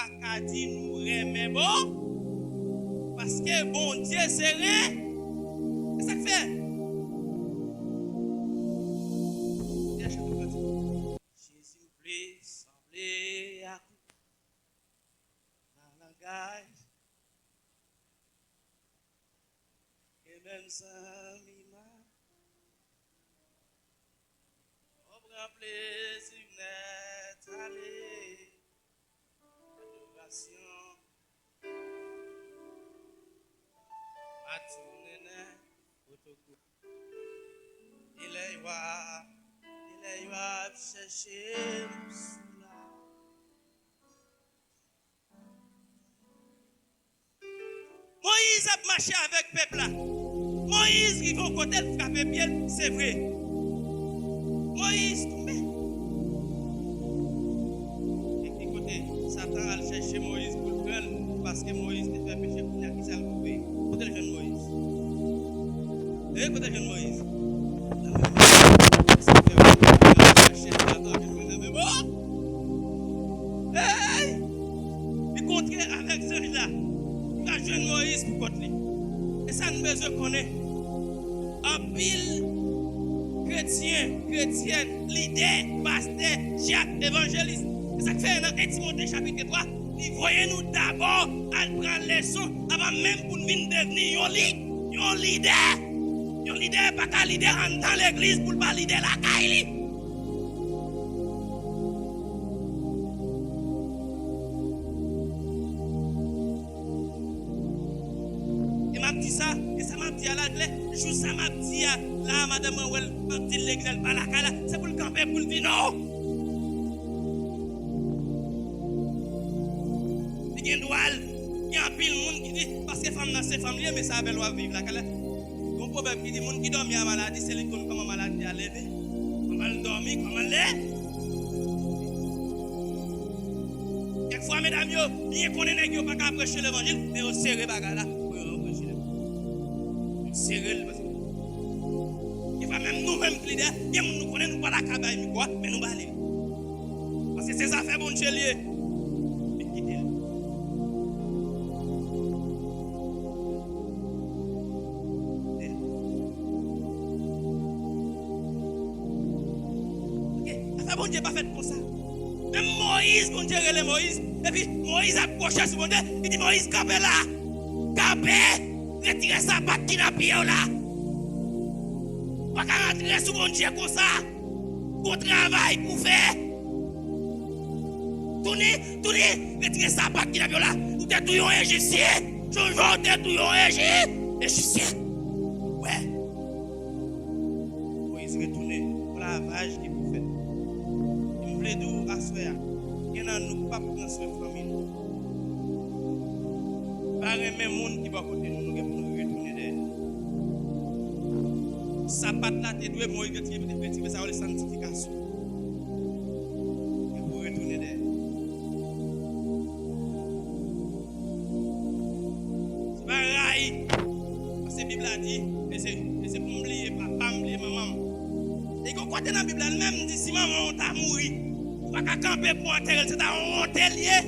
pas qu'à dire nous remet bon. Parce que bon Dieu c'est rien. C'est ça que fait. Jésus me plaît, semblé à dans langage. Et même ça, on prend plaisir net aller. Adoration. Matunene, otoko. Il est chercher cela. Moïse a marché avec le peuple là. Moïse qui va au côté de frapper pied, c'est vrai. Moïse tombé. Et qui côté Satan a cherché Moïse pour le prendre parce que Moïse te fait péché pour qui ça le couper. Côté le jeune Moïse. Et côté le jeune Moïse. Hey! Il contre avec ce là. Il va jeune Moïse pour contre lui. Et ça nous besoin connaître. En pile chrétienne, leader, pasteur, Jacques, évangéliste. C'est ça que fait dans 1 Timothée chapitre 3. Il voyait nous d'abord à prendre leçon avant même pour nous devenir un leader. Un leader, pas qu'un leader dans l'église pour pas leader la caille. Et m'a dit ça, et ça m'a dit à la clé, jour ça m'a dit là, madame, elle m'a dit l'église pas la caille, c'est pour le camper, pour le dire non. Il y a un pile monde qui dit, parce que femme dans ces familles, mais ça avait loi vivre la caille. Mon problème qui dit, monde qui dormit à maladie, c'est lui qui connaît comment maladie a levé. Comment elle dormit, comment elle l'est. Quelquefois, mesdames, bien qu'on ait pas qu'à prêcher l'évangile, mais on serre les bagages là. On serre parce que. Il faut même nous-mêmes qui leaders, bien nous connaissons pas la cabaye, mais nous balons. Parce que ces affaires, bon Dieu, liées. Mais quittez-le. Bon Dieu pas fait comme ça. Même Moïse, bon Dieu relève Moïse. Et puis Moïse a approché sur bon Dieu. Il dit Moïse, campez là. Campez. Retirez sa patte qui n'a pied là. Pas qu'à rentrer sur bon Dieu comme ça. Qu'on travail pour faire. Tournez. Retirez sa patte qui n'a pied là. Ou t'es tout un Égyptien. Toujours t'es tout un Égyptien. Ouais. Moïse retourné pour la lavage qui vous fait. Les deux aspects, il y en a nous pas pour notre famille. Pas même monde qui va côté nous pour nous retourner derrière. Ça pas là te doit moi retirer mais ça la sanctification. Et pour retourner derrière. C'est pas rail. Parce que la Bible a dit et c'est pour m'oublier papa, m'oublier maman. Et quand côté dans la Bible elle-même dit si maman t'a mouru pas qu'à camper pour enterrer, c'est à monter lié.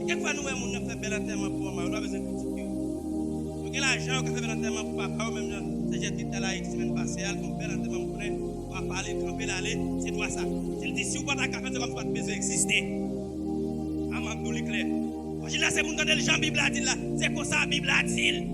Et quelquefois, nous, on a fait bel enterrement pour maman, on a besoin de critiquer. Donc, il y a l'argent qui a fait bel enterrement pour papa, ou même, c'est j'ai dit à la semaine passée, elle a fait bel enterrement pour elle, on va parler, camper, l'aller, c'est toi ça. Il dit, si vous pas qu'à faire, c'est comme ça, besoin d'exister. Ah, m'a dit clair. Quand je dis là, c'est pour nous donner le Jean, la Bible a dit là, c'est comme ça, la Bible a dit.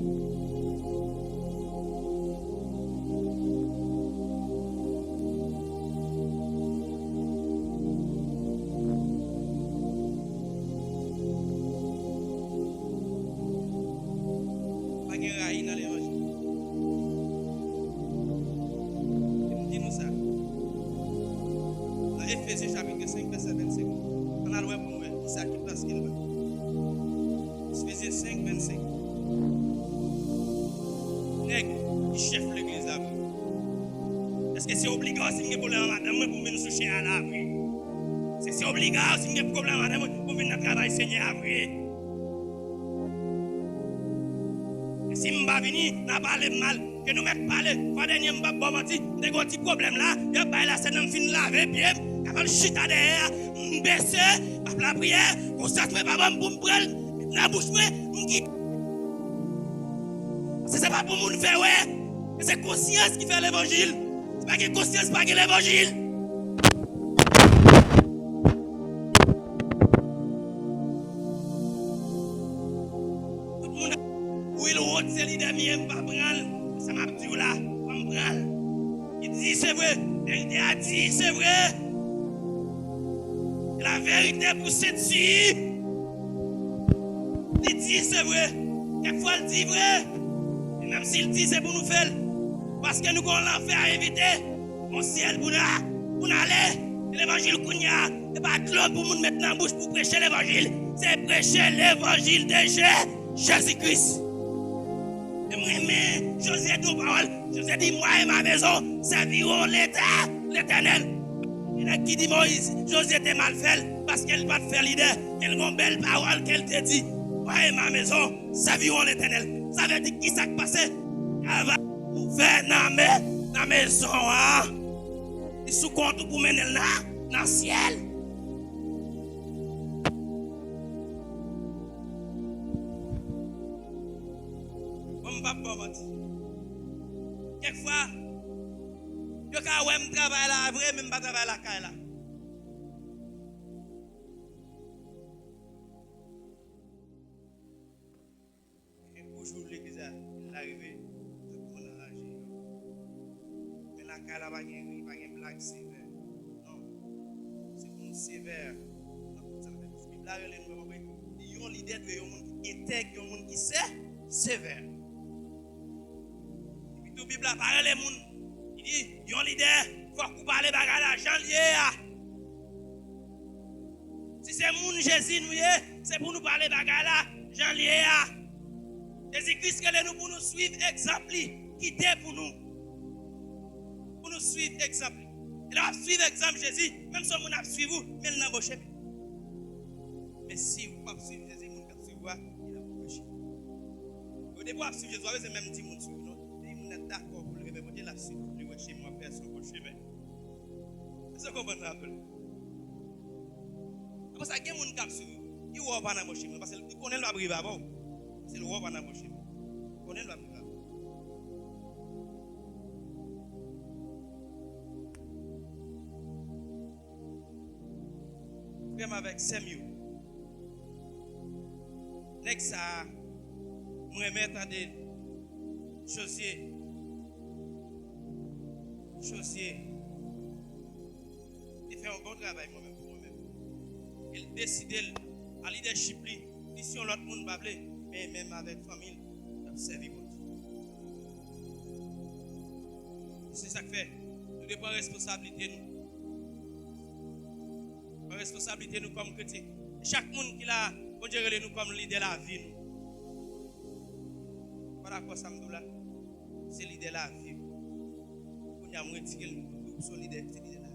Ephésiens chapitre 5, verset 25. On a loin pour nous. C'est à qui place qu'il va. Ephésiens 5, 25. Nèg, qui chef l'église là. Est-ce que c'est obligatoire si vous avez problème madame pour venir nous chercher à la vie? C'est obligatoire si vous avez problème madame pour venir travailler Seigneur à vie. Et si vous ne venez pas parler mal, que nous mettons parler, pas dernier m'ba bon menti, des gros petits problèmes là, y a pas là c'est dans fin laver pied. Avant de chuter derrière, baisser, par la prière, consacrer papa pour me prendre la bouche, me quitter. C'est pas pour nous faire, ouais. C'est conscience qui fait l'évangile. C'est pas que conscience, pas que l'évangile. Tout le monde, où il rote, c'est l'idée mienne, pas prendre. Ça m'a dit là, pas me prendre. Il dit, c'est vrai. Il a dit, c'est vrai. La vérité pour cette fille. Il dit, c'est vrai. Quelquefois, il dit vrai. Et même s'il dit, c'est pour nous faire. Parce que nous avons l'enfer à éviter. Mon ciel, pour nous aller. L'évangile qu'on y a. Et pas club pour nous mettre dans la bouche pour prêcher l'évangile. C'est prêcher l'évangile de Jésus-Christ. Et moi, José dit parole. José dit, moi et ma maison serviront l'Éternel. Il a qui dit Moïse, José était mal fait parce qu'elle va te faire l'idée. Elle a une belle parole qu'elle te dit. Moi et ma maison serviront l'Éternel. Ça veut dire qui s'est passé? Elle va faire dans la maison. Il sous compte pour mener là, dans le ciel. Comme papa m'a dit. Quelquefois, je ne travaille là, vrai, même pas travailler là. Et bonjour l'église, il est arrivé, tout le monde a arrangé. Mais la caille là, pas de blague sévère. Non, c'est pour nous sévère. Il a l'idée de un monde qui intègre, un monde qui sait, sévère. Et puis tout Bible a parlé les monde. Il dit, yon leader, il faut qu'on parle de l'argent lié. Si c'est moun Jésus nous c'est pour nous parler de l'argent lié. Jésus-Christ que nous pour nous suivre exemple, quitter pour nous. Pour nous suivre exemple. Et là, suivre exemple Jésus, même si on a suivi vous, mais il n'a pas embauché. Mais si vous ne pouvez pas suivre Jésus, vous ne suivre pas, il a embauché. Au début, vous suivre Jésus, c'est même 10 moun suivre, non? Vous êtes d'accord pour le réveiller la suite. Chez moi, personne pour le chemin. C'est ce qu'on va rappeler. Parce que il y a des gens qui ne voient pas dans mon chemin. Parce qu'ils connaissent le brive avant. C'est le voient pas dans mon chemin. Ils connaissent le brive avant. Même avec Samuel. Next, ça, je vais mettre des Josier. Il fait un bon travail moi-même pour moi-même. Il décide à leadership, si on l'autre monde va appeler, mais même avec famille, il a servi pour c'est ça que fait. Nous devons prendre responsabilité nous. Prendre responsabilité nous comme chrétiens. Chaque monde qui l'a, on dirait nous comme leader de la vie. Voilà quoi ça me dit là. C'est leader de la vie. On a retiré le son leader, c'est leader de la vie.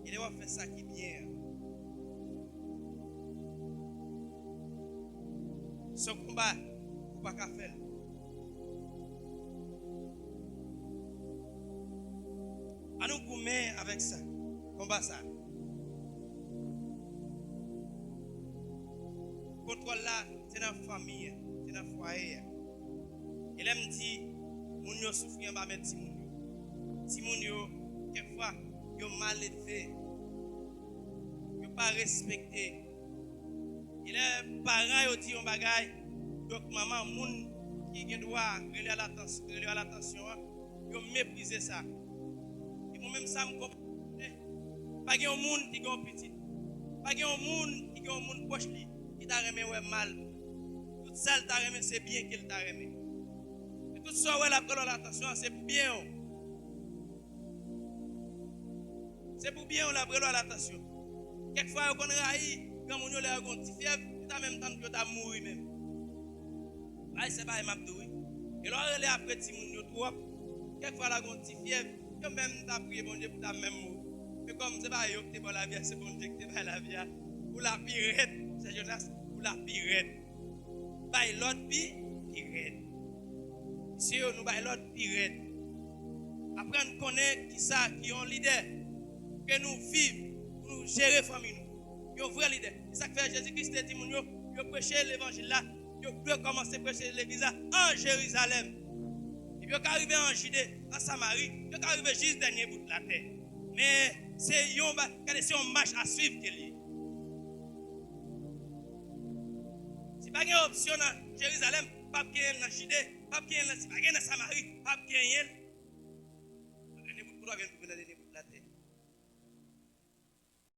Il doit faire ça qui est bien. Son combat, il ne faut pas faire. À nous gommer avec ça. Combat ça. Contrôle là, c'est dans la famille, c'est dans le foyer. Il aime dire, moun yo souffrir en mettre Timoun. Timoun yo, quelquefois, yo mal élevé. Yo pas respecté. Il est parent yo dit un bagay. Donc maman moun qui doit relier à l'attention, yo mépriser ça. Et moi même ça me comprend. Pas un monde qui est petit. Pas un monde qui est un monde proche li qui t'a remis mal. Tout ça t'a remis c'est bien qu'il t'a remis. Et tout ça ouais la prendre l'attention c'est pour bien. C'est pour bien on la prendre l'attention. Quelquefois on raï quand on a un petit fièvre, en même temps que tu as mouru même. Là c'est pas m'abdoui. Et là elle est après ti moun yo trop. Quelquefois la gon petit fièvre, quand même t'a prié bon Dieu pour ta même mort. Mais comme c'est pas yo qui te la vie, c'est bon Dieu qui te va la vie. Pour la pirate, c'est Jonas, pour la pirate. By l'autre pirate. Si nous by l'autre pirate. Apprendre à connaître qui ça, qui est un leader. Que nous vivons, pour nous gérer la famille. Nous. Un vrai leader. C'est ça que fait Jésus-Christ dit, il prêcher l'évangile là. Il doit commencer à prêcher l'église là en Jérusalem. Et puis il arrivé en Judée, en Samarie. Il arrivé juste dernier bout de la terre. Mais c'est un marche à suivre qu'il y a. Si pas une option dans Jérusalem, pas qu'il y ait dans Judée, pas qu'il y ait dans Samarie, pas qu'il y ait.